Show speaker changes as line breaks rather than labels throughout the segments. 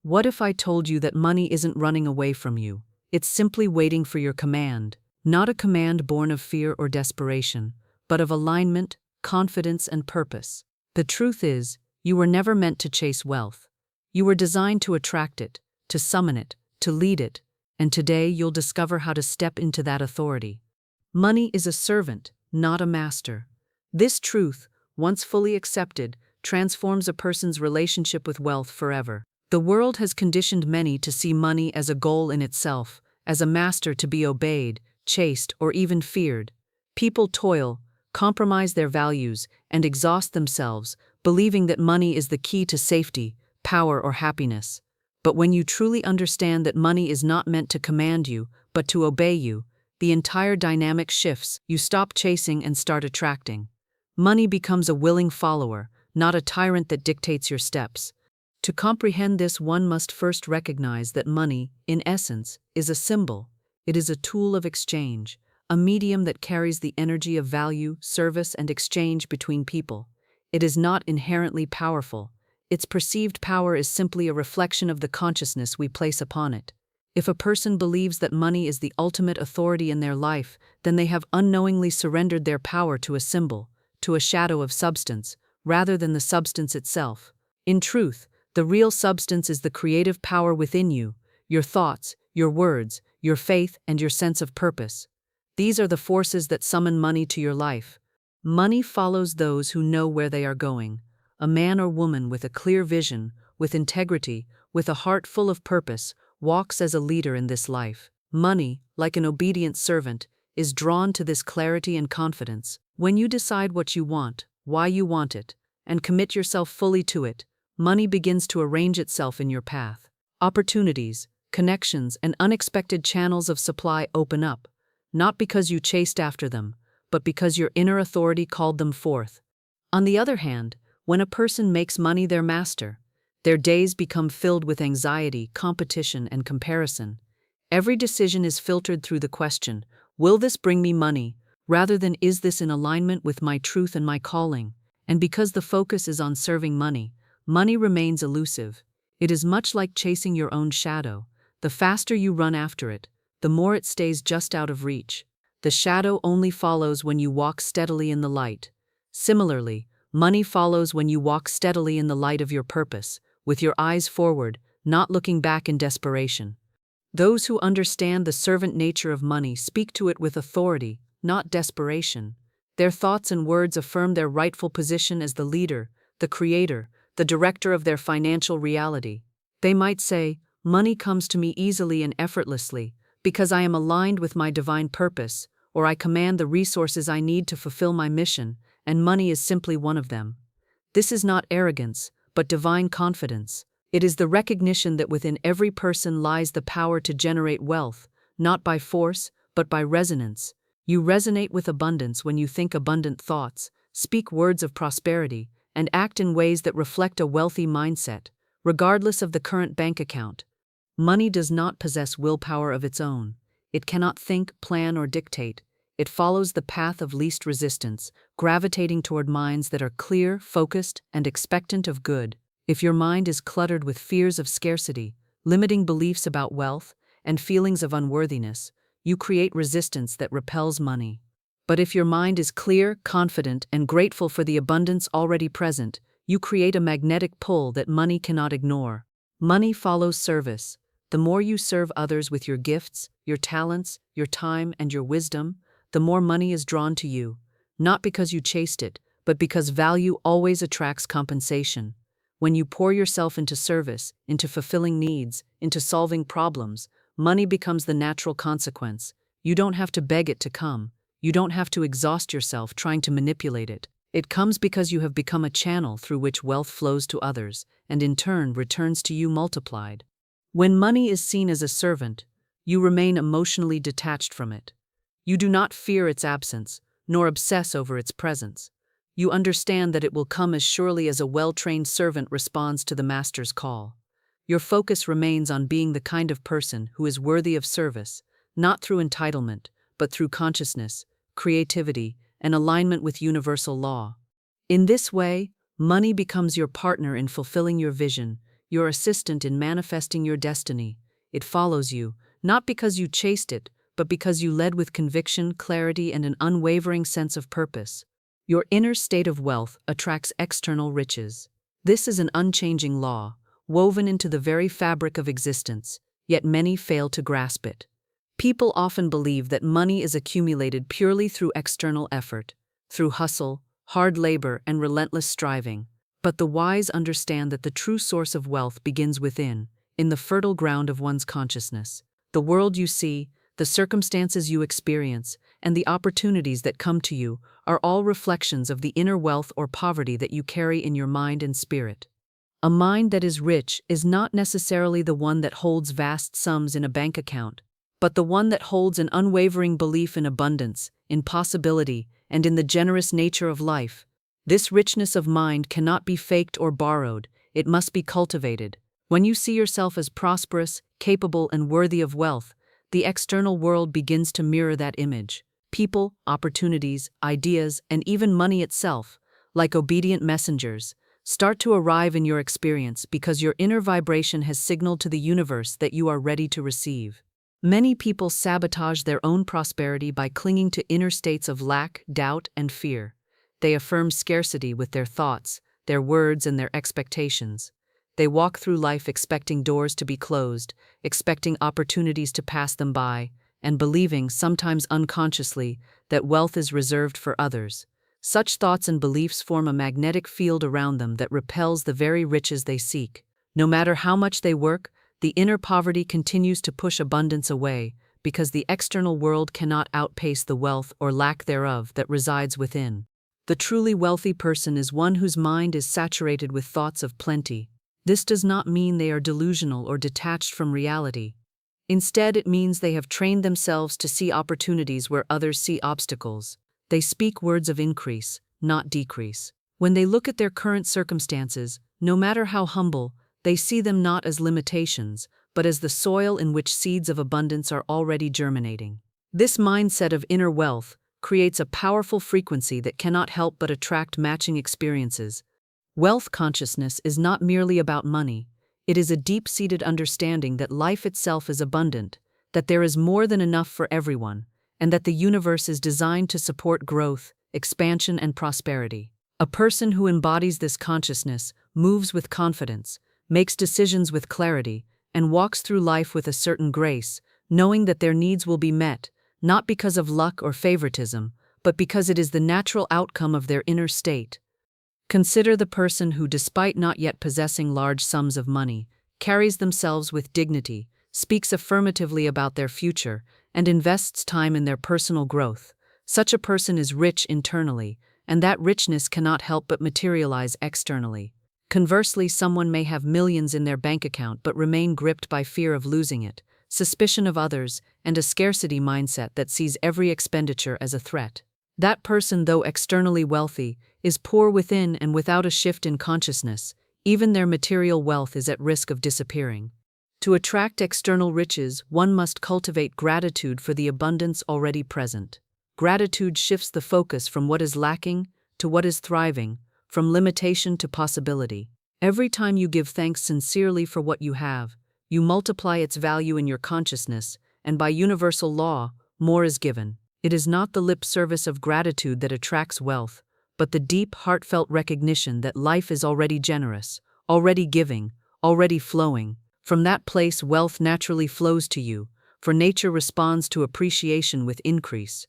What if I told you that money isn't running away from you? It's simply waiting for your command, not a command born of fear or desperation, but of alignment, confidence, and purpose. The truth is, you were never meant to chase wealth. You were designed to attract it, to summon it, to lead it, and today you'll discover how to step into that authority. Money is a servant, not a master. This truth, once fully accepted, transforms a person's relationship with wealth forever. The world has conditioned many to see money as a goal in itself, as a master to be obeyed, chased, or even feared. People toil, compromise their values, and exhaust themselves, believing that money is the key to safety, power, or happiness. But when you truly understand that money is not meant to command you, but to obey you, the entire dynamic shifts. You stop chasing and start attracting. Money becomes a willing follower, not a tyrant that dictates your steps. To comprehend this, one must first recognize that money, in essence, is a symbol. It is a tool of exchange, a medium that carries the energy of value, service, and exchange between people. It is not inherently powerful. Its perceived power is simply a reflection of the consciousness we place upon it. If a person believes that money is the ultimate authority in their life, then they have unknowingly surrendered their power to a symbol, to a shadow of substance, rather than the substance itself. In truth, the real substance is the creative power within you, your thoughts, your words, your faith, and your sense of purpose. These are the forces that summon money to your life. Money follows those who know where they are going. A man or woman with a clear vision, with integrity, with a heart full of purpose, walks as a leader in this life. Money, like an obedient servant, is drawn to this clarity and confidence. When you decide what you want, why you want it, and commit yourself fully to it, money begins to arrange itself in your path. Opportunities, connections, and unexpected channels of supply open up, not because you chased after them, but because your inner authority called them forth. On the other hand, when a person makes money their master, their days become filled with anxiety, competition, and comparison. Every decision is filtered through the question, will this bring me money, rather than is this in alignment with my truth and my calling? And because the focus is on serving money, money remains elusive. It is much like chasing your own shadow. The faster you run after it, the more it stays just out of reach. The shadow only follows when you walk steadily in the light. Similarly, money follows when you walk steadily in the light of your purpose, with your eyes forward, not looking back in desperation. Those who understand the servant nature of money speak to it with authority, not desperation. Their thoughts and words affirm their rightful position as the leader, the creator, the director of their financial reality. They might say, money comes to me easily and effortlessly, because I am aligned with my divine purpose, or I command the resources I need to fulfill my mission, and money is simply one of them. This is not arrogance, but divine confidence. It is the recognition that within every person lies the power to generate wealth, not by force, but by resonance. You resonate with abundance when you think abundant thoughts, speak words of prosperity, and act in ways that reflect a wealthy mindset, regardless of the current bank account. Money does not possess willpower of its own. It cannot think, plan, or dictate. It follows the path of least resistance, gravitating toward minds that are clear, focused, and expectant of good. If your mind is cluttered with fears of scarcity, limiting beliefs about wealth, and feelings of unworthiness, you create resistance that repels money. But if your mind is clear, confident, and grateful for the abundance already present, you create a magnetic pull that money cannot ignore. Money follows service. The more you serve others with your gifts, your talents, your time, and your wisdom, the more money is drawn to you, not because you chased it, but because value always attracts compensation. When you pour yourself into service, into fulfilling needs, into solving problems, money becomes the natural consequence. You don't have to beg it to come. You don't have to exhaust yourself trying to manipulate it. It comes because you have become a channel through which wealth flows to others, and in turn returns to you multiplied. When money is seen as a servant, you remain emotionally detached from it. You do not fear its absence, nor obsess over its presence. You understand that it will come as surely as a well-trained servant responds to the master's call. Your focus remains on being the kind of person who is worthy of service, not through entitlement, but through consciousness, creativity, and alignment with universal law. In this way, money becomes your partner in fulfilling your vision, your assistant in manifesting your destiny. It follows you, not because you chased it, but because you led with conviction, clarity, and an unwavering sense of purpose. Your inner state of wealth attracts external riches. This is an unchanging law, woven into the very fabric of existence, yet many fail to grasp it. People often believe that money is accumulated purely through external effort, through hustle, hard labor, and relentless striving. But the wise understand that the true source of wealth begins within, in the fertile ground of one's consciousness. The world you see, the circumstances you experience, and the opportunities that come to you are all reflections of the inner wealth or poverty that you carry in your mind and spirit. A mind that is rich is not necessarily the one that holds vast sums in a bank account, but the one that holds an unwavering belief in abundance, in possibility, and in the generous nature of life. This richness of mind cannot be faked or borrowed, it must be cultivated. When you see yourself as prosperous, capable, and worthy of wealth, the external world begins to mirror that image. People, opportunities, ideas, and even money itself, like obedient messengers, start to arrive in your experience because your inner vibration has signaled to the universe that you are ready to receive. Many people sabotage their own prosperity by clinging to inner states of lack, doubt, and fear. They affirm scarcity with their thoughts, their words, and their expectations. They walk through life expecting doors to be closed, expecting opportunities to pass them by, and believing, sometimes unconsciously, that wealth is reserved for others. Such thoughts and beliefs form a magnetic field around them that repels the very riches they seek. No matter how much they work, the inner poverty continues to push abundance away, because the external world cannot outpace the wealth or lack thereof that resides within. The truly wealthy person is one whose mind is saturated with thoughts of plenty. This does not mean they are delusional or detached from reality. Instead, it means they have trained themselves to see opportunities where others see obstacles. They speak words of increase, not decrease. When they look at their current circumstances, no matter how humble, they see them not as limitations, but as the soil in which seeds of abundance are already germinating. This mindset of inner wealth creates a powerful frequency that cannot help but attract matching experiences. Wealth consciousness is not merely about money. It is a deep-seated understanding that life itself is abundant, that there is more than enough for everyone, and that the universe is designed to support growth, expansion, and prosperity. A person who embodies this consciousness moves with confidence, makes decisions with clarity, and walks through life with a certain grace, knowing that their needs will be met, not because of luck or favoritism, but because it is the natural outcome of their inner state. Consider the person who, despite not yet possessing large sums of money, carries themselves with dignity, speaks affirmatively about their future, and invests time in their personal growth. Such a person is rich internally, and that richness cannot help but materialize externally. Conversely, someone may have millions in their bank account but remain gripped by fear of losing it, suspicion of others, and a scarcity mindset that sees every expenditure as a threat. That person, though externally wealthy, is poor within and without a shift in consciousness. Even their material wealth is at risk of disappearing. To attract external riches, one must cultivate gratitude for the abundance already present. Gratitude shifts the focus from what is lacking to what is thriving, from limitation to possibility. Every time you give thanks sincerely for what you have, you multiply its value in your consciousness, and by universal law, more is given. It is not the lip service of gratitude that attracts wealth, but the deep, heartfelt recognition that life is already generous, already giving, already flowing. From that place, wealth naturally flows to you, for nature responds to appreciation with increase.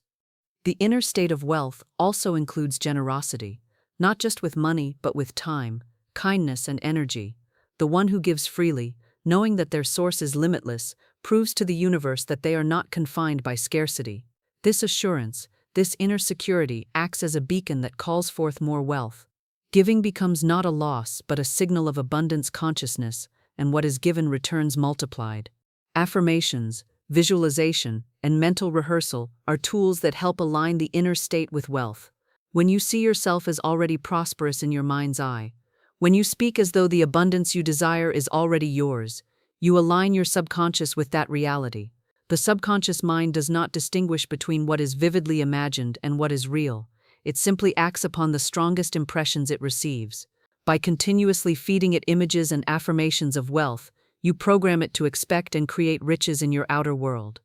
The inner state of wealth also includes generosity, not just with money, but with time, kindness, and energy. The one who gives freely, knowing that their source is limitless, proves to the universe that they are not confined by scarcity. This assurance, this inner security, acts as a beacon that calls forth more wealth. Giving becomes not a loss, but a signal of abundance consciousness, and what is given returns multiplied. Affirmations, visualization, and mental rehearsal are tools that help align the inner state with wealth. When you see yourself as already prosperous in your mind's eye, when you speak as though the abundance you desire is already yours, you align your subconscious with that reality. The subconscious mind does not distinguish between what is vividly imagined and what is real. It simply acts upon the strongest impressions it receives. By continuously feeding it images and affirmations of wealth, you program it to expect and create riches in your outer world.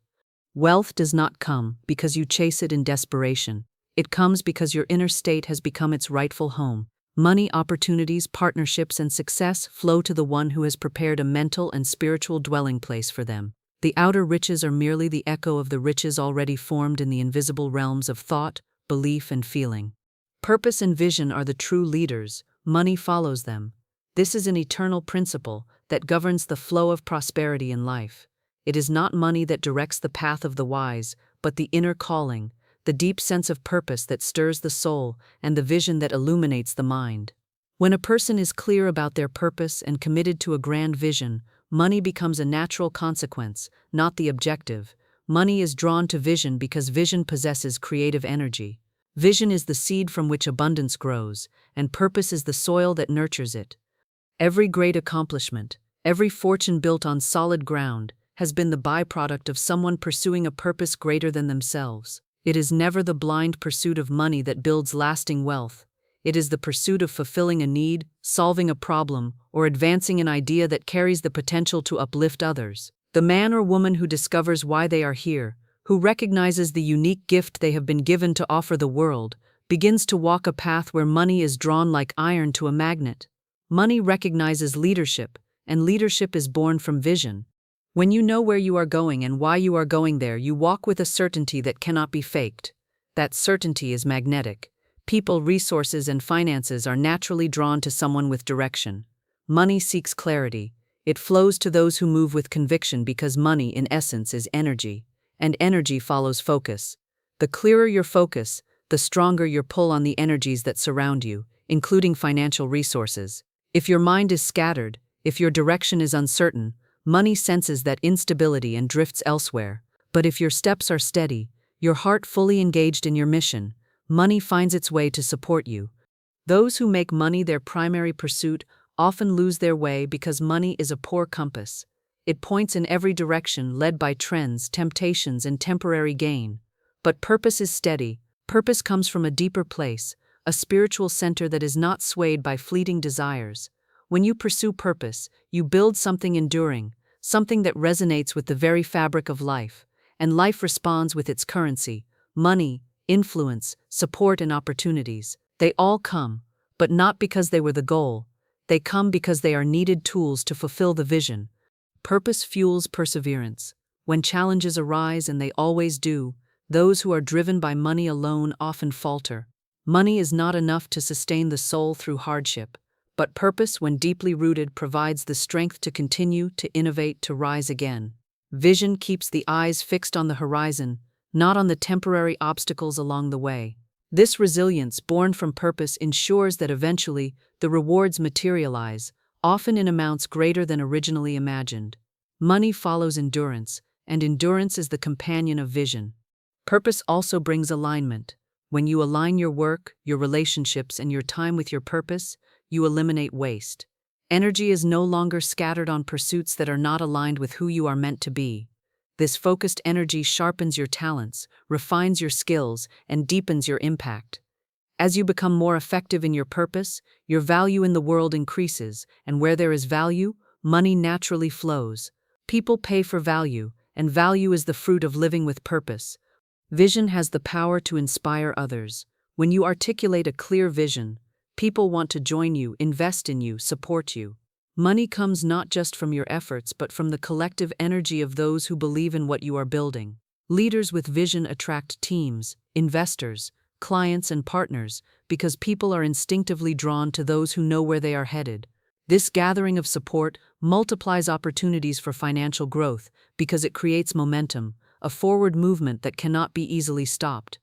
Wealth does not come because you chase it in desperation. It comes because your inner state has become its rightful home. Money, opportunities, partnerships, and success flow to the one who has prepared a mental and spiritual dwelling place for them. The outer riches are merely the echo of the riches already formed in the invisible realms of thought, belief, and feeling. Purpose and vision are the true leaders. Money follows them. This is an eternal principle that governs the flow of prosperity in life. It is not money that directs the path of the wise, but the inner calling, the deep sense of purpose that stirs the soul, and the vision that illuminates the mind. When a person is clear about their purpose and committed to a grand vision, money becomes a natural consequence, not the objective. Money is drawn to vision because vision possesses creative energy. Vision is the seed from which abundance grows, and purpose is the soil that nurtures it. Every great accomplishment, every fortune built on solid ground, has been the byproduct of someone pursuing a purpose greater than themselves. It is never the blind pursuit of money that builds lasting wealth. It is the pursuit of fulfilling a need, solving a problem, or advancing an idea that carries the potential to uplift others. The man or woman who discovers why they are here, who recognizes the unique gift they have been given to offer the world, begins to walk a path where money is drawn like iron to a magnet. Money recognizes leadership, and leadership is born from vision. When you know where you are going and why you are going there, you walk with a certainty that cannot be faked. That certainty is magnetic. People, resources, and finances are naturally drawn to someone with direction. Money seeks clarity. It flows to those who move with conviction because money, in essence, is energy, and energy follows focus. The clearer your focus, the stronger your pull on the energies that surround you, including financial resources. If your mind is scattered, if your direction is uncertain, money senses that instability and drifts elsewhere. But if your steps are steady, your heart fully engaged in your mission, money finds its way to support you. Those who make money their primary pursuit often lose their way because money is a poor compass. It points in every direction, led by trends, temptations, and temporary gain. But purpose is steady. Purpose comes from a deeper place, a spiritual center that is not swayed by fleeting desires. When you pursue purpose, you build something enduring, something that resonates with the very fabric of life, and life responds with its currency: money, influence, support, and opportunities. They all come, but not because they were the goal. They come because they are needed tools to fulfill the vision. Purpose fuels perseverance. When challenges arise, and they always do, those who are driven by money alone often falter. Money is not enough to sustain the soul through hardship. But purpose, when deeply rooted, provides the strength to continue, to innovate, to rise again. Vision keeps the eyes fixed on the horizon, not on the temporary obstacles along the way. This resilience, born from purpose, ensures that eventually the rewards materialize, often in amounts greater than originally imagined. Money follows endurance, and endurance is the companion of vision. Purpose also brings alignment. When you align your work, your relationships, and your time with your purpose, you eliminate waste. Energy is no longer scattered on pursuits that are not aligned with who you are meant to be. This focused energy sharpens your talents, refines your skills, and deepens your impact. As you become more effective in your purpose, your value in the world increases, and where there is value, money naturally flows. People pay for value, and value is the fruit of living with purpose. Vision has the power to inspire others. When you articulate a clear vision, people want to join you, invest in you, support you. Money comes not just from your efforts, but from the collective energy of those who believe in what you are building. Leaders with vision attract teams, investors, clients, and partners because people are instinctively drawn to those who know where they are headed. This gathering of support multiplies opportunities for financial growth because it creates momentum, a forward movement that cannot be easily stopped.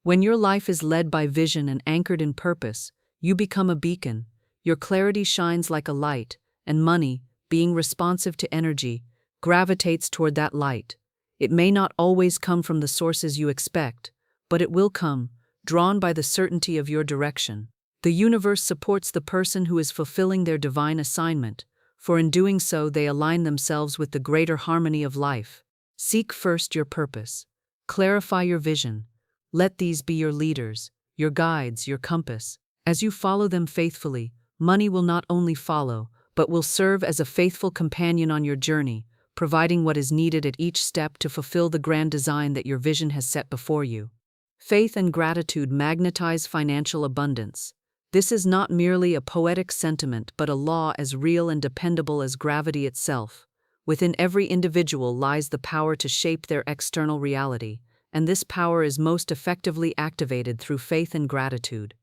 When your life is led by vision and anchored in purpose, you become a beacon. Your clarity shines like a light, and money, being responsive to energy, gravitates toward that light. It may not always come from the sources you expect, but it will come, drawn by the certainty of your direction. The universe supports the person who is fulfilling their divine assignment, for in doing so they align themselves with the greater harmony of life. Seek first your purpose. Clarify your vision. Let these be your leaders, your guides, your compass. As you follow them faithfully, money will not only follow, but will serve as a faithful companion on your journey, providing what is needed at each step to fulfill the grand design that your vision has set before you. Faith and gratitude magnetize financial abundance. This is not merely a poetic sentiment but a law as real and dependable as gravity itself. Within every individual lies the power to shape their external reality, and this power is most effectively activated through faith and gratitude.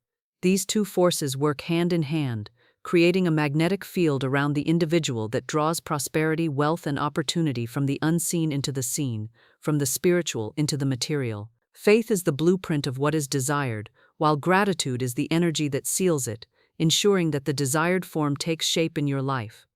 These two forces work hand in hand, creating a magnetic field around the individual that draws prosperity, wealth, and opportunity from the unseen into the seen, from the spiritual into the material. Faith is the blueprint of what is desired, while gratitude is the energy that seals it, ensuring that the desired form takes shape in your life.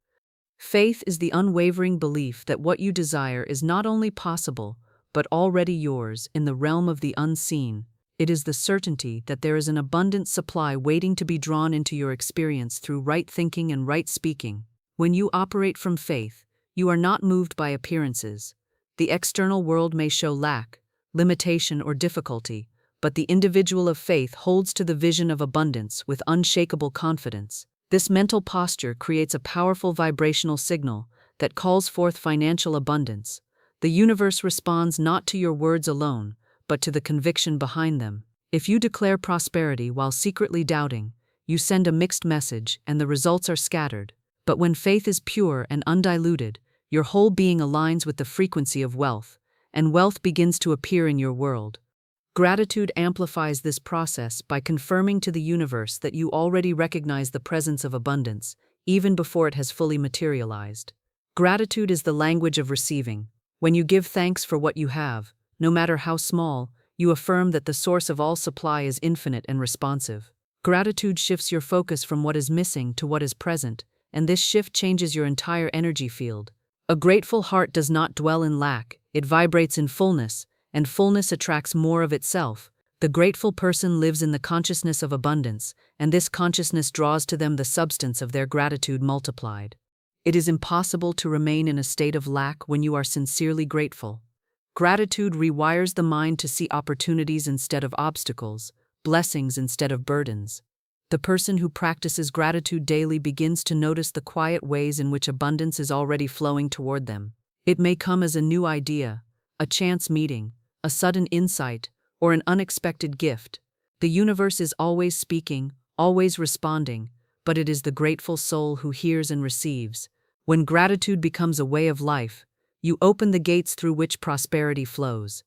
Faith is the unwavering belief that what you desire is not only possible, but already yours in the realm of the unseen. It is the certainty that there is an abundant supply waiting to be drawn into your experience through right thinking and right speaking. When you operate from faith, you are not moved by appearances. The external world may show lack, limitation, or difficulty, but the individual of faith holds to the vision of abundance with unshakable confidence. This mental posture creates a powerful vibrational signal that calls forth financial abundance. The universe responds not to your words alone, but to the conviction behind them. If you declare prosperity while secretly doubting, you send a mixed message and the results are scattered. But when faith is pure and undiluted, your whole being aligns with the frequency of wealth, and wealth begins to appear in your world. Gratitude amplifies this process by confirming to the universe that you already recognize the presence of abundance, even before it has fully materialized. Gratitude is the language of receiving. When you give thanks for what you have, no matter how small, you affirm that the source of all supply is infinite and responsive. Gratitude shifts your focus from what is missing to what is present, and this shift changes your entire energy field. A grateful heart does not dwell in lack, it vibrates in fullness, and fullness attracts more of itself. The grateful person lives in the consciousness of abundance, and this consciousness draws to them the substance of their gratitude multiplied. It is impossible to remain in a state of lack when you are sincerely grateful. Gratitude rewires the mind to see opportunities instead of obstacles, blessings instead of burdens. The person who practices gratitude daily begins to notice the quiet ways in which abundance is already flowing toward them. It may come as a new idea, a chance meeting, a sudden insight, or an unexpected gift. The universe is always speaking, always responding, but it is the grateful soul who hears and receives. When gratitude becomes a way of life, you open the gates through which prosperity flows.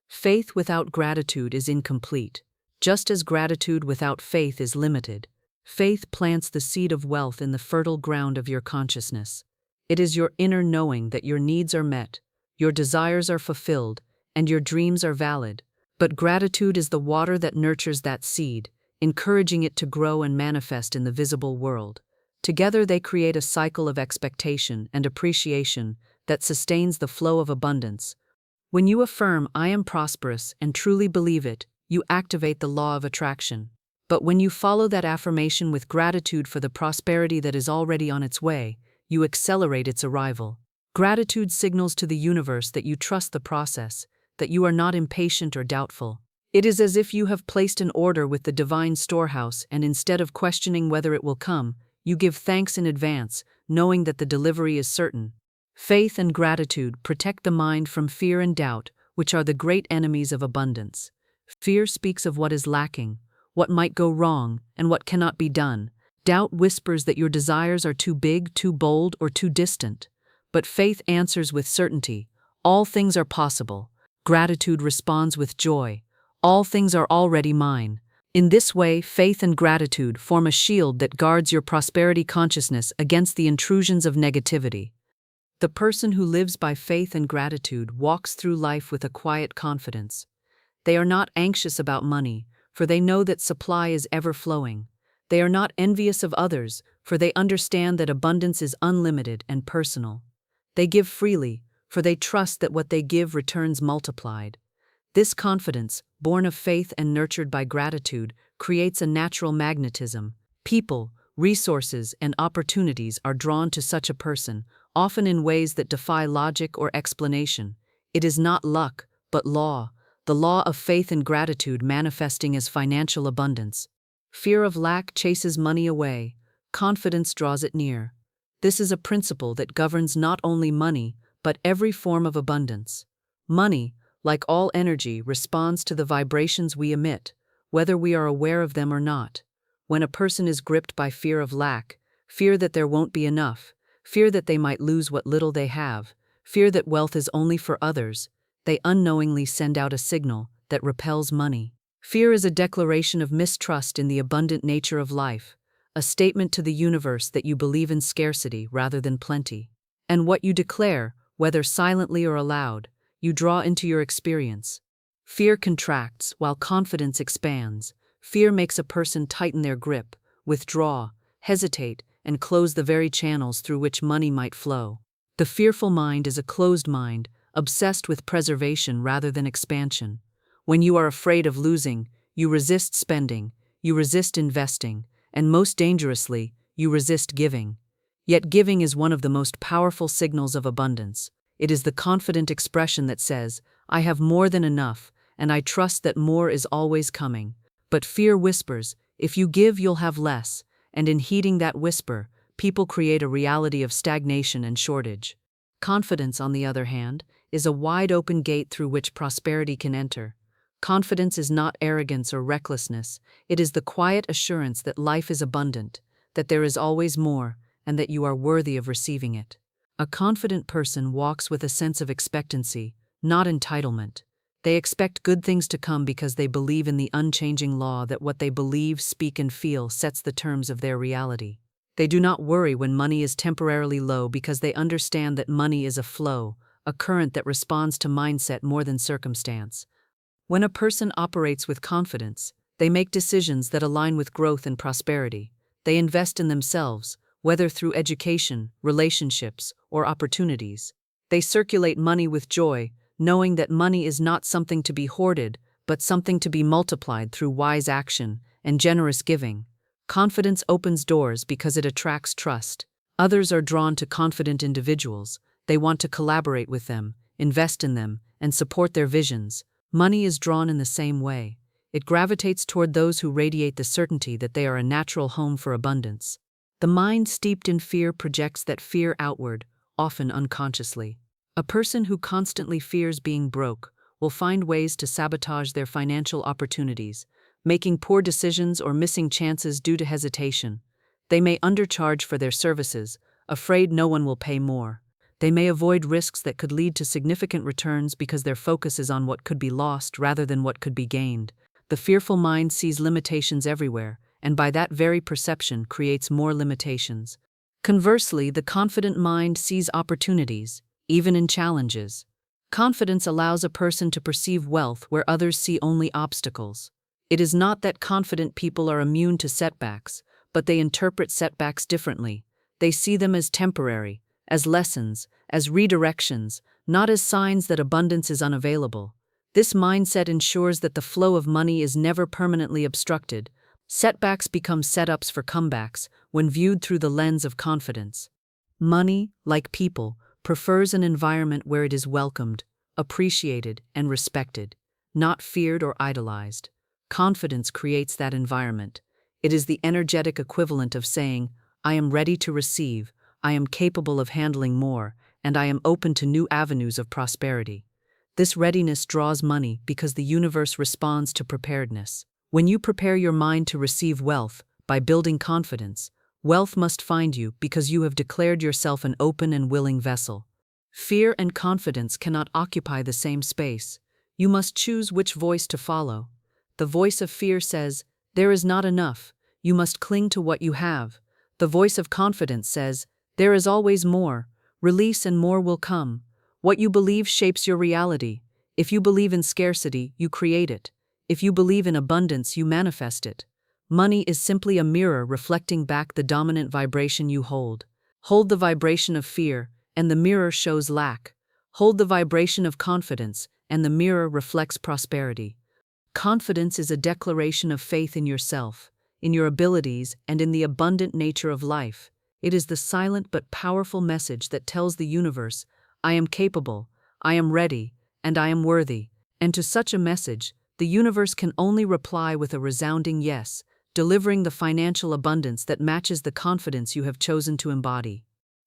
Faith without gratitude is incomplete, just as gratitude without faith is limited. Faith plants the seed of wealth in the fertile ground of your consciousness. It is your inner knowing that your needs are met, your desires are fulfilled, and your dreams are valid. But gratitude is the water that nurtures that seed, encouraging it to grow and manifest in the visible world. Together they create a cycle of expectation and appreciation that sustains the flow of abundance. When you affirm, "I am prosperous," and truly believe it, you activate the law of attraction. But when you follow that affirmation with gratitude for the prosperity that is already on its way, you accelerate its arrival. Gratitude signals to the universe that you trust the process, that you are not impatient or doubtful. It is as if you have placed an order with the divine storehouse, and instead of questioning whether it will come, you give thanks in advance, knowing that the delivery is certain. Faith and gratitude protect the mind from fear and doubt, which are the great enemies of abundance. Fear speaks of what is lacking, what might go wrong, and what cannot be done. Doubt whispers that your desires are too big, too bold, or too distant. But faith answers with certainty, "All things are possible." Gratitude responds with joy, "All things are already mine." In this way, faith and gratitude form a shield that guards your prosperity consciousness against the intrusions of negativity. The person who lives by faith and gratitude walks through life with a quiet confidence. They are not anxious about money, for they know that supply is ever flowing. They are not envious of others, for they understand that abundance is unlimited and personal. They give freely, for they trust that what they give returns multiplied. This confidence, born of faith and nurtured by gratitude, creates a natural magnetism. People, resources, and opportunities are drawn to such a person, often in ways that defy logic or explanation. It is not luck, but law, the law of faith and gratitude manifesting as financial abundance. Fear of lack chases money away, confidence draws it near. This is a principle that governs not only money, but every form of abundance. Money, like all energy, responds to the vibrations we emit, whether we are aware of them or not. When a person is gripped by fear of lack, fear that there won't be enough, fear that they might lose what little they have, fear that wealth is only for others, they unknowingly send out a signal that repels money. Fear is a declaration of mistrust in the abundant nature of life, a statement to the universe that you believe in scarcity rather than plenty. And what you declare, whether silently or aloud, you draw into your experience. Fear contracts while confidence expands. Fear makes a person tighten their grip, withdraw, hesitate, and close the very channels through which money might flow. The fearful mind is a closed mind, obsessed with preservation rather than expansion. When you are afraid of losing, you resist spending, you resist investing, and most dangerously, you resist giving. Yet giving is one of the most powerful signals of abundance. It is the confident expression that says, I have more than enough, and I trust that more is always coming. But fear whispers, if you give, you'll have less, and in heeding that whisper, people create a reality of stagnation and shortage. Confidence, on the other hand, is a wide-open gate through which prosperity can enter. Confidence is not arrogance or recklessness, it is the quiet assurance that life is abundant, that there is always more, and that you are worthy of receiving it. A confident person walks with a sense of expectancy, not entitlement. They expect good things to come because they believe in the unchanging law that what they believe, speak, and feel sets the terms of their reality. They do not worry when money is temporarily low because they understand that money is a flow, a current that responds to mindset more than circumstance. When a person operates with confidence, they make decisions that align with growth and prosperity. They invest in themselves, whether through education, relationships, or opportunities. They circulate money with joy, knowing that money is not something to be hoarded, but something to be multiplied through wise action and generous giving. Confidence opens doors because it attracts trust. Others are drawn to confident individuals. They want to collaborate with them, invest in them, and support their visions. Money is drawn in the same way. It gravitates toward those who radiate the certainty that they are a natural home for abundance. The mind steeped in fear projects that fear outward, often unconsciously. A person who constantly fears being broke will find ways to sabotage their financial opportunities, making poor decisions or missing chances due to hesitation. They may undercharge for their services, afraid no one will pay more. They may avoid risks that could lead to significant returns because their focus is on what could be lost rather than what could be gained. The fearful mind sees limitations everywhere, and by that very perception creates more limitations. Conversely, the confident mind sees opportunities, even in challenges. Confidence allows a person to perceive wealth where others see only obstacles. It is not that confident people are immune to setbacks, but they interpret setbacks differently. They see them as temporary, as lessons, as redirections, not as signs that abundance is unavailable. This mindset ensures that the flow of money is never permanently obstructed. Setbacks become setups for comebacks when viewed through the lens of confidence. Money, like people, prefers an environment where it is welcomed, appreciated, and respected, not feared or idolized. Confidence creates that environment. It is the energetic equivalent of saying, I am ready to receive, I am capable of handling more, and I am open to new avenues of prosperity. This readiness draws money because the universe responds to preparedness. When you prepare your mind to receive wealth by building confidence, wealth must find you because you have declared yourself an open and willing vessel. Fear and confidence cannot occupy the same space. You must choose which voice to follow. The voice of fear says, there is not enough, you must cling to what you have. The voice of confidence says, there is always more, release and more will come. What you believe shapes your reality. If you believe in scarcity, you create it. If you believe in abundance, you manifest it. Money is simply a mirror reflecting back the dominant vibration you hold. Hold the vibration of fear, and the mirror shows lack. Hold the vibration of confidence, and the mirror reflects prosperity. Confidence is a declaration of faith in yourself, in your abilities, and in the abundant nature of life. It is the silent but powerful message that tells the universe, I am capable, I am ready, and I am worthy. And to such a message, the universe can only reply with a resounding yes, delivering the financial abundance that matches the confidence you have chosen to embody.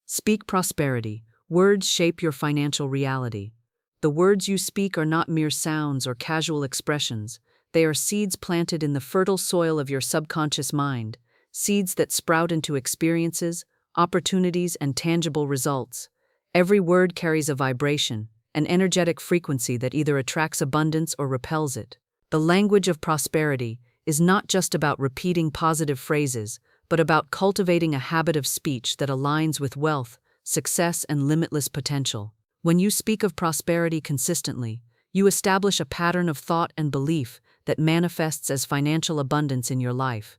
Speak prosperity. Words shape your financial reality. The words you speak are not mere sounds or casual expressions. They are seeds planted in the fertile soil of your subconscious mind, seeds that sprout into experiences, opportunities, and tangible results. Every word carries a vibration, an energetic frequency that either attracts abundance or repels it. The language of prosperity is not just about repeating positive phrases, but about cultivating a habit of speech that aligns with wealth, success, and limitless potential. When you speak of prosperity consistently, you establish a pattern of thought and belief that manifests as financial abundance in your life.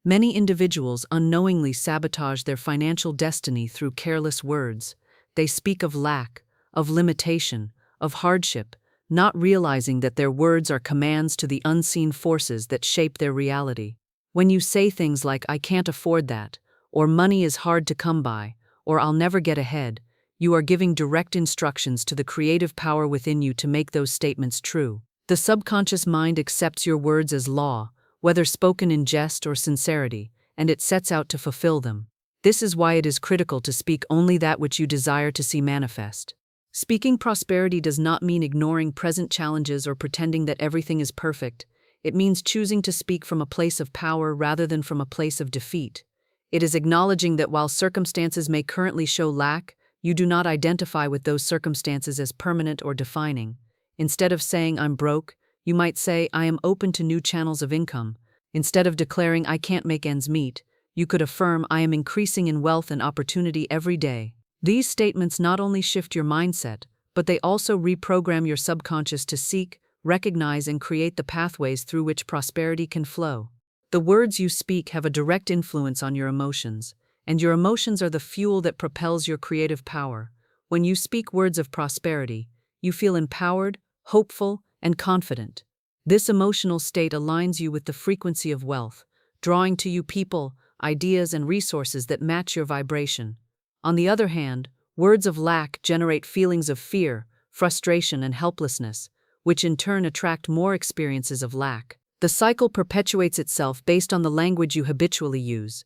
Many individuals unknowingly sabotage their financial destiny through careless words. They speak of lack, of limitation, of hardship, not realizing that their words are commands to the unseen forces that shape their reality. When you say things like, "I can't afford that," or "money is hard to come by," or "I'll never get ahead," you are giving direct instructions to the creative power within you to make those statements true. The subconscious mind accepts your words as law, whether spoken in jest or sincerity, and it sets out to fulfill them. This is why it is critical to speak only that which you desire to see manifest. Speaking prosperity does not mean ignoring present challenges or pretending that everything is perfect. It means choosing to speak from a place of power rather than from a place of defeat. It is acknowledging that while circumstances may currently show lack, you do not identify with those circumstances as permanent or defining. Instead of saying, "I'm broke," you might say, "I am open to new channels of income." Instead of declaring, "I can't make ends meet," you could affirm, "I am increasing in wealth and opportunity every day." These statements not only shift your mindset, but they also reprogram your subconscious to seek, recognize, and create the pathways through which prosperity can flow. The words you speak have a direct influence on your emotions, and your emotions are the fuel that propels your creative power. When you speak words of prosperity, you feel empowered, hopeful, and confident. This emotional state aligns you with the frequency of wealth, drawing to you people, ideas, and resources that match your vibration. On the other hand, words of lack generate feelings of fear, frustration, and helplessness, which in turn attract more experiences of lack. The cycle perpetuates itself based on the language you habitually use.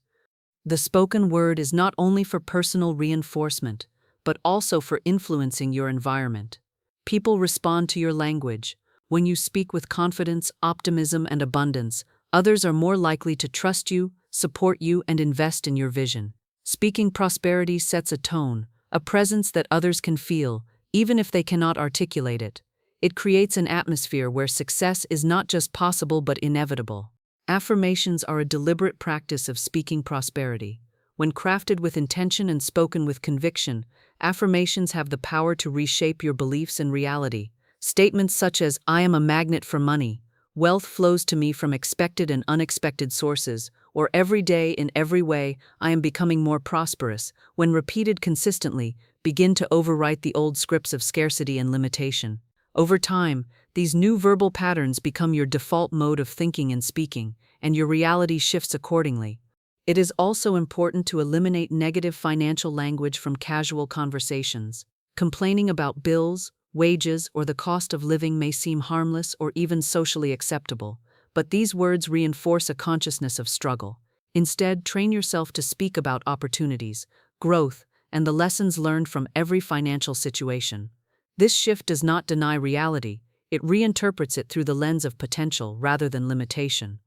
The spoken word is not only for personal reinforcement, but also for influencing your environment. People respond to your language. When you speak with confidence, optimism, and abundance, others are more likely to trust you, support you, and invest in your vision. Speaking prosperity sets a tone, a presence that others can feel, even if they cannot articulate it. It creates an atmosphere where success is not just possible but inevitable. Affirmations are a deliberate practice of speaking prosperity. When crafted with intention and spoken with conviction, affirmations have the power to reshape your beliefs and reality. Statements such as, "I am a magnet for money," "Wealth flows to me from expected and unexpected sources," or "Every day, in every way, I am becoming more prosperous," when repeated consistently, begin to overwrite the old scripts of scarcity and limitation. Over time, these new verbal patterns become your default mode of thinking and speaking, and your reality shifts accordingly. It is also important to eliminate negative financial language from casual conversations. Complaining about bills, wages, or the cost of living may seem harmless or even socially acceptable, but these words reinforce a consciousness of struggle. Instead, train yourself to speak about opportunities, growth, and the lessons learned from every financial situation. This shift does not deny reality, it reinterprets it through the lens of potential rather than limitation.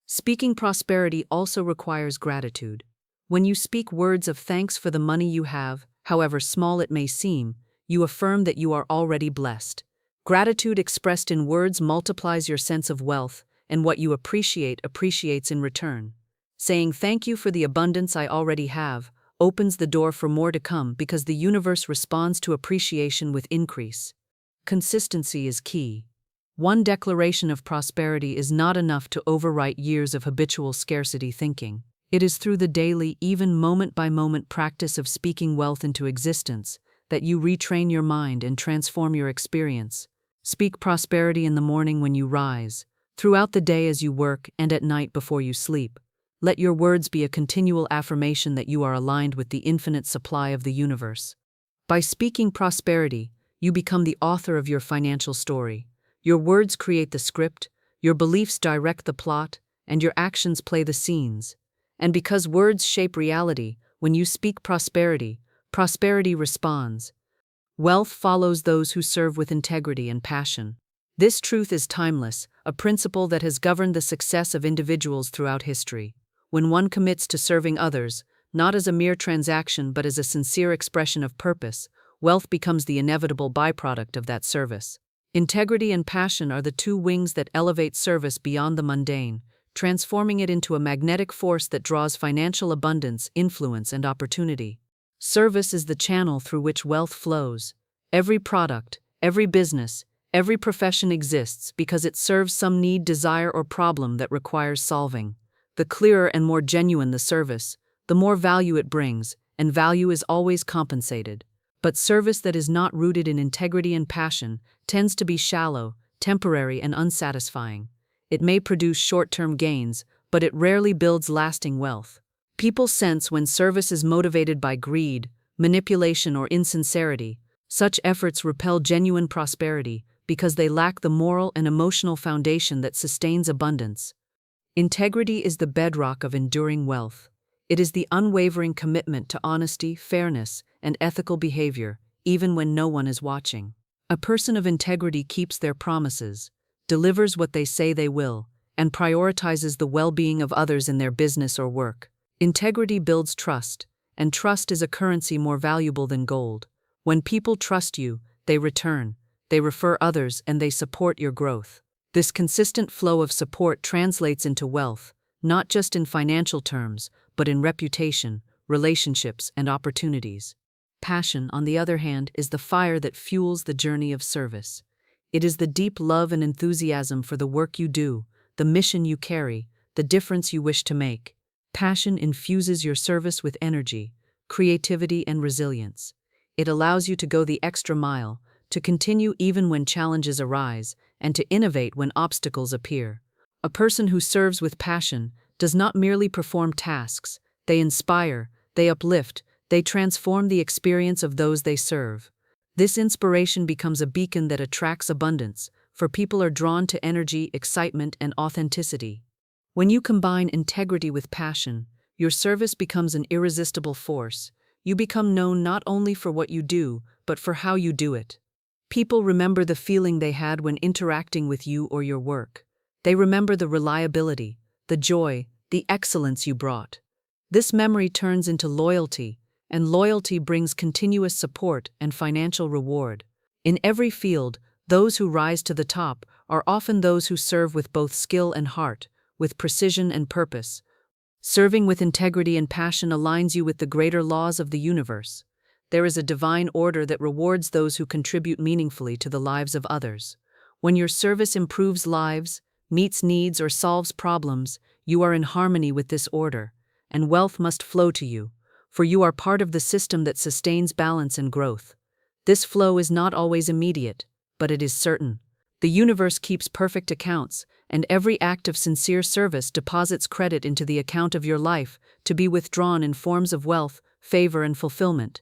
Speaking prosperity also requires gratitude. When you speak words of thanks for the money you have, however small it may seem, you affirm that you are already blessed. Gratitude expressed in words multiplies your sense of wealth, and what you appreciate appreciates in return. Saying "Thank you for the abundance I already have" opens the door for more to come because the universe responds to appreciation with increase. Consistency is key. One declaration of prosperity is not enough to overwrite years of habitual scarcity thinking. It is through the daily, even moment-by-moment practice of speaking wealth into existence that you retrain your mind and transform your experience. Speak prosperity in the morning when you rise, throughout the day as you work, and at night before you sleep. Let your words be a continual affirmation that you are aligned with the infinite supply of the universe. By speaking prosperity, you become the author of your financial story. Your words create the script, your beliefs direct the plot, and your actions play the scenes. And because words shape reality, when you speak prosperity, prosperity responds. Wealth follows those who serve with integrity and passion. This truth is timeless, a principle that has governed the success of individuals throughout history. When one commits to serving others, not as a mere transaction but as a sincere expression of purpose, wealth becomes the inevitable byproduct of that service. Integrity and passion are the two wings that elevate service beyond the mundane, transforming it into a magnetic force that draws financial abundance, influence, and opportunity. Service is the channel through which wealth flows. Every product, every business, every profession exists because it serves some need, desire, or problem that requires solving. The clearer and more genuine the service, the more value it brings, and value is always compensated. But service that is not rooted in integrity and passion tends to be shallow, temporary, and unsatisfying. It may produce short-term gains, but it rarely builds lasting wealth. People sense when service is motivated by greed, manipulation, or insincerity. Such efforts repel genuine prosperity because they lack the moral and emotional foundation that sustains abundance. Integrity is the bedrock of enduring wealth. It is the unwavering commitment to honesty, fairness, and ethical behavior, even when no one is watching. A person of integrity keeps their promises, delivers what they say they will, and prioritizes the well-being of others in their business or work. Integrity builds trust, and trust is a currency more valuable than gold. When people trust you, they return, they refer others, and they support your growth. This consistent flow of support translates into wealth, not just in financial terms, but in reputation, relationships, and opportunities. Passion, on the other hand, is the fire that fuels the journey of service. It is the deep love and enthusiasm for the work you do, the mission you carry, the difference you wish to make. Passion infuses your service with energy, creativity, and resilience. It allows you to go the extra mile, to continue even when challenges arise, and to innovate when obstacles appear. A person who serves with passion does not merely perform tasks, they inspire, they uplift, they transform the experience of those they serve. This inspiration becomes a beacon that attracts abundance, for people are drawn to energy, excitement, and authenticity. When you combine integrity with passion, your service becomes an irresistible force. You become known not only for what you do, but for how you do it. People remember the feeling they had when interacting with you or your work. They remember the reliability, the joy, the excellence you brought. This memory turns into loyalty, and loyalty brings continuous support and financial reward. In every field, those who rise to the top are often those who serve with both skill and heart, with precision and purpose. Serving with integrity and passion aligns you with the greater laws of the universe. There is a divine order that rewards those who contribute meaningfully to the lives of others. When your service improves lives, meets needs, or solves problems, you are in harmony with this order, and wealth must flow to you, for you are part of the system that sustains balance and growth. This flow is not always immediate, but it is certain. The universe keeps perfect accounts, and every act of sincere service deposits credit into the account of your life to be withdrawn in forms of wealth, favor, and fulfillment.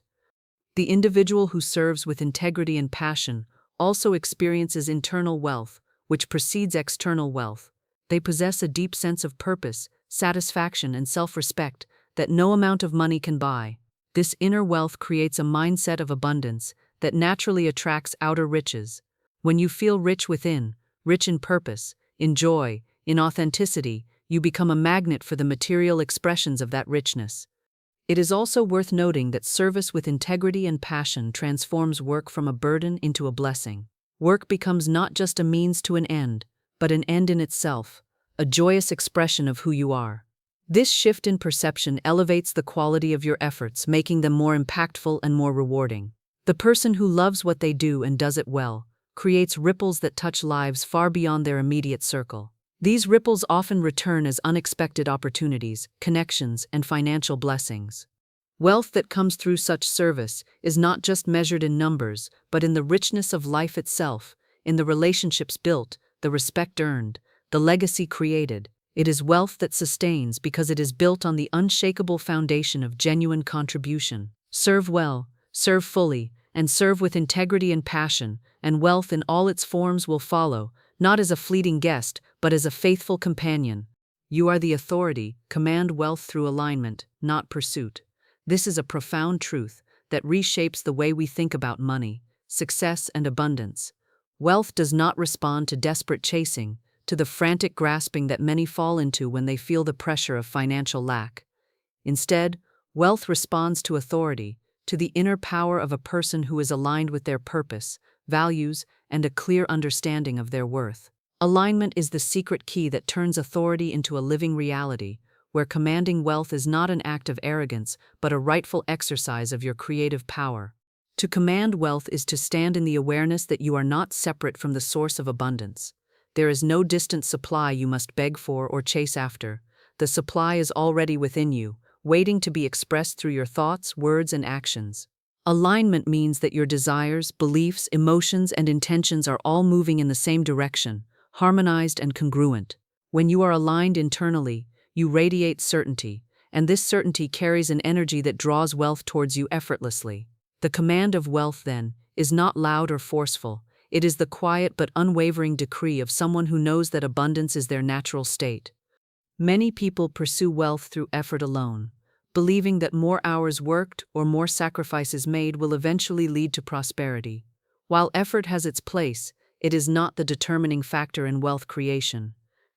The individual who serves with integrity and passion also experiences internal wealth, which precedes external wealth. They possess a deep sense of purpose, satisfaction, and self-respect that no amount of money can buy. This inner wealth creates a mindset of abundance that naturally attracts outer riches. When you feel rich within, rich in purpose, in joy, in authenticity, you become a magnet for the material expressions of that richness. It is also worth noting that service with integrity and passion transforms work from a burden into a blessing. Work becomes not just a means to an end, but an end in itself, a joyous expression of who you are. This shift in perception elevates the quality of your efforts, making them more impactful and more rewarding. The person who loves what they do and does it well creates ripples that touch lives far beyond their immediate circle. These ripples often return as unexpected opportunities, connections, and financial blessings. Wealth that comes through such service is not just measured in numbers, but in the richness of life itself, in the relationships built, the respect earned, the legacy created. It is wealth that sustains because it is built on the unshakable foundation of genuine contribution. Serve well, serve fully, and serve with integrity and passion, and wealth in all its forms will follow, not as a fleeting guest, but as a faithful companion. You are the authority. Command wealth through alignment, not pursuit. This is a profound truth that reshapes the way we think about money, success, and abundance. Wealth does not respond to desperate chasing, to the frantic grasping that many fall into when they feel the pressure of financial lack. Instead, wealth responds to authority, to the inner power of a person who is aligned with their purpose, values, and a clear understanding of their worth. Alignment is the secret key that turns authority into a living reality, where commanding wealth is not an act of arrogance, but a rightful exercise of your creative power. To command wealth is to stand in the awareness that you are not separate from the source of abundance. There is no distant supply you must beg for or chase after. The supply is already within you, waiting to be expressed through your thoughts, words, and actions. Alignment means that your desires, beliefs, emotions, and intentions are all moving in the same direction, harmonized and congruent. When you are aligned internally, you radiate certainty, and this certainty carries an energy that draws wealth towards you effortlessly. The command of wealth, then, is not loud or forceful. It is the quiet but unwavering decree of someone who knows that abundance is their natural state. Many people pursue wealth through effort alone, believing that more hours worked or more sacrifices made will eventually lead to prosperity. While effort has its place, it is not the determining factor in wealth creation.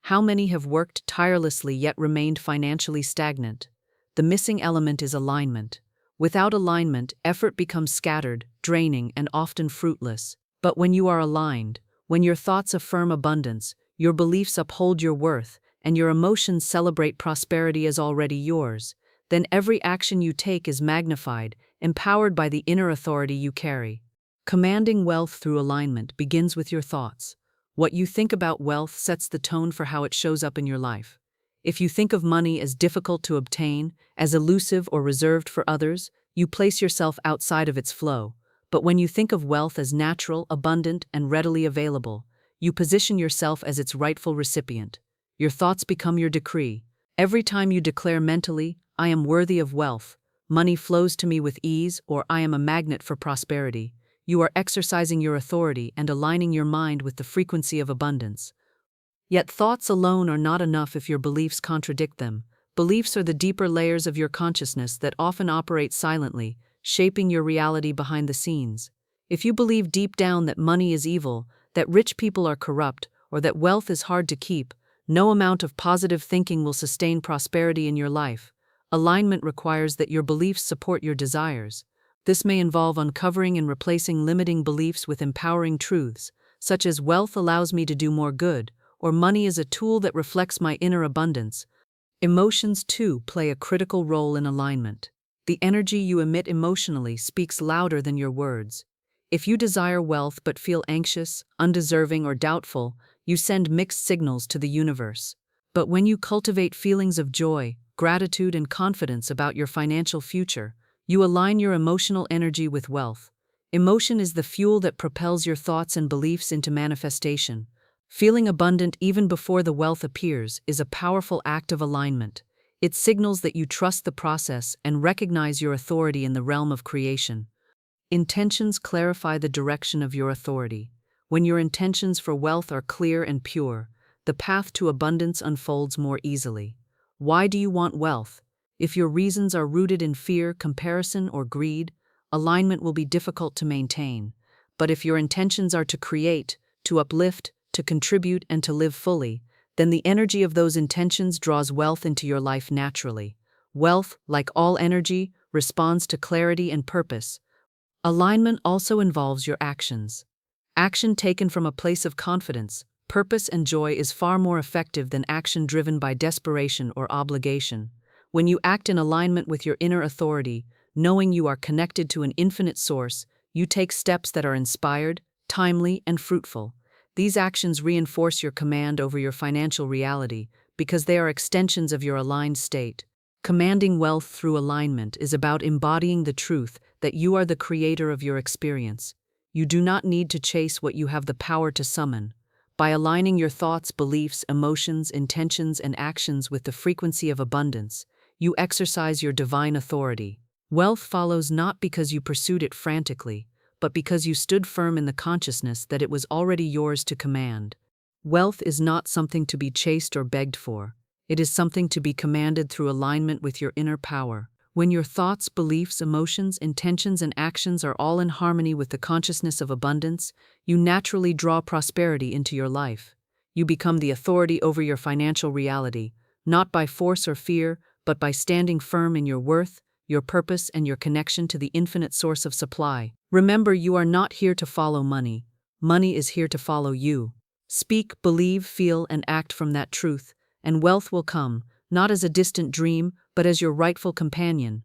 How many have worked tirelessly yet remained financially stagnant? The missing element is alignment. Without alignment, effort becomes scattered, draining, and often fruitless. But when you are aligned, when your thoughts affirm abundance, your beliefs uphold your worth, and your emotions celebrate prosperity as already yours, then every action you take is magnified, empowered by the inner authority you carry. Commanding wealth through alignment begins with your thoughts. What you think about wealth sets the tone for how it shows up in your life. If you think of money as difficult to obtain, as elusive or reserved for others, you place yourself outside of its flow. But when you think of wealth as natural, abundant, and readily available, you position yourself as its rightful recipient. Your thoughts become your decree. Every time you declare mentally, "I am worthy of wealth," "money flows to me with ease," or "I am a magnet for prosperity," you are exercising your authority and aligning your mind with the frequency of abundance. Yet thoughts alone are not enough if your beliefs contradict them. Beliefs are the deeper layers of your consciousness that often operate silently, shaping your reality behind the scenes. If you believe deep down that money is evil, that rich people are corrupt, or that wealth is hard to keep, no amount of positive thinking will sustain prosperity in your life. Alignment requires that your beliefs support your desires. This may involve uncovering and replacing limiting beliefs with empowering truths, such as "wealth allows me to do more good," or "money is a tool that reflects my inner abundance." Emotions, too, play a critical role in alignment. The energy you emit emotionally speaks louder than your words. If you desire wealth but feel anxious, undeserving, or doubtful, you send mixed signals to the universe. But when you cultivate feelings of joy, gratitude, and confidence about your financial future, you align your emotional energy with wealth. Emotion is the fuel that propels your thoughts and beliefs into manifestation. Feeling abundant even before the wealth appears is a powerful act of alignment. It signals that you trust the process and recognize your authority in the realm of creation. Intentions clarify the direction of your authority. When your intentions for wealth are clear and pure, the path to abundance unfolds more easily. Why do you want wealth? If your reasons are rooted in fear, comparison, or greed, alignment will be difficult to maintain. But if your intentions are to create, to uplift, to contribute, and to live fully, then the energy of those intentions draws wealth into your life naturally. Wealth, like all energy, responds to clarity and purpose. Alignment also involves your actions. Action taken from a place of confidence, purpose, and joy is far more effective than action driven by desperation or obligation. When you act in alignment with your inner authority, knowing you are connected to an infinite source, you take steps that are inspired, timely, and fruitful. These actions reinforce your command over your financial reality because they are extensions of your aligned state. Commanding wealth through alignment is about embodying the truth that you are the creator of your experience. You do not need to chase what you have the power to summon. By aligning your thoughts, beliefs, emotions, intentions, and actions with the frequency of abundance, you exercise your divine authority. Wealth follows not because you pursued it frantically, but because you stood firm in the consciousness that it was already yours to command. Wealth is not something to be chased or begged for. It is something to be commanded through alignment with your inner power. When your thoughts, beliefs, emotions, intentions, and actions are all in harmony with the consciousness of abundance, you naturally draw prosperity into your life. You become the authority over your financial reality, not by force or fear, but by standing firm in your worth, your purpose, and your connection to the infinite source of supply. Remember, you are not here to follow money. Money is here to follow you. Speak, believe, feel, and act from that truth, and wealth will come, not as a distant dream, but as your rightful companion.